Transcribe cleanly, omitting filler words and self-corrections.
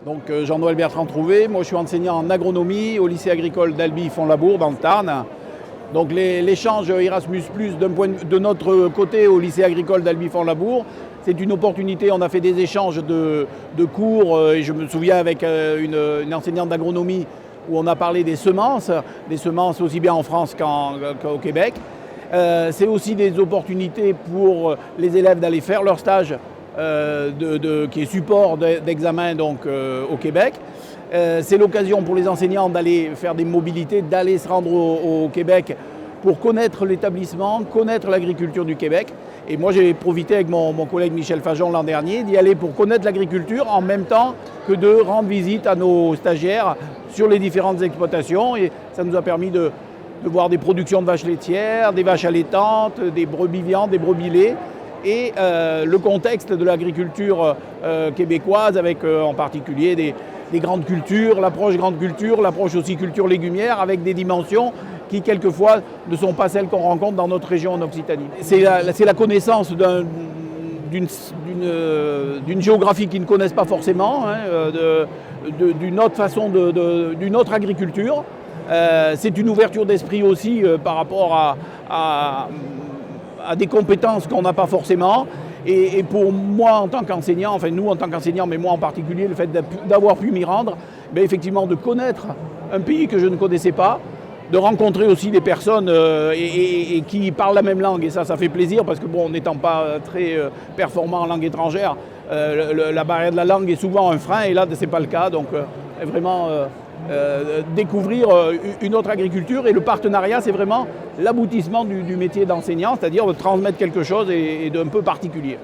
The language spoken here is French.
Donc Jean-Noël Bertrand Trouvé, moi je suis enseignant en agronomie au lycée agricole d'Albi-Font-Labour dans le Tarn. Donc l'échange Erasmus+, de notre côté au lycée agricole d'Albi-Font-Labour, c'est une opportunité. On a fait des échanges de cours et je me souviens avec une enseignante d'agronomie où on a parlé des semences aussi bien en France qu'au Québec. C'est aussi des opportunités pour les élèves d'aller faire leur stage qui est support d'examen au Québec. C'est l'occasion pour les enseignants d'aller faire des mobilités, d'aller se rendre au Québec pour connaître l'établissement, connaître l'agriculture du Québec. Et moi j'ai profité avec mon collègue Michel Fajon l'an dernier d'y aller pour connaître l'agriculture en même temps que de rendre visite à nos stagiaires sur les différentes exploitations. Et ça nous a permis de voir des productions de vaches laitières, des vaches allaitantes, des brebis viandes, des brebis lait. Et le contexte de l'agriculture québécoise avec en particulier des grandes cultures, l'approche grande culture, l'approche aussi culture légumière avec des dimensions qui quelquefois ne sont pas celles qu'on rencontre dans notre région en Occitanie. C'est la connaissance d'une géographie qu'ils ne connaissent pas forcément, d'une autre façon, d'une autre agriculture. C'est une ouverture d'esprit aussi par rapport à des compétences qu'on n'a pas forcément. Et pour moi en tant qu'enseignant, enfin nous en tant qu'enseignants, mais moi en particulier, le fait d'avoir pu m'y rendre, effectivement de connaître un pays que je ne connaissais pas, de rencontrer aussi des personnes et qui parlent la même langue. Et ça fait plaisir parce que bon, n'étant pas très performant en langue étrangère, la barrière de la langue est souvent un frein et là ce n'est pas le cas. Donc vraiment découvrir une autre agriculture et le partenariat c'est vraiment l'aboutissement du métier d'enseignant, c'est-à-dire de transmettre quelque chose et d'un peu particulier.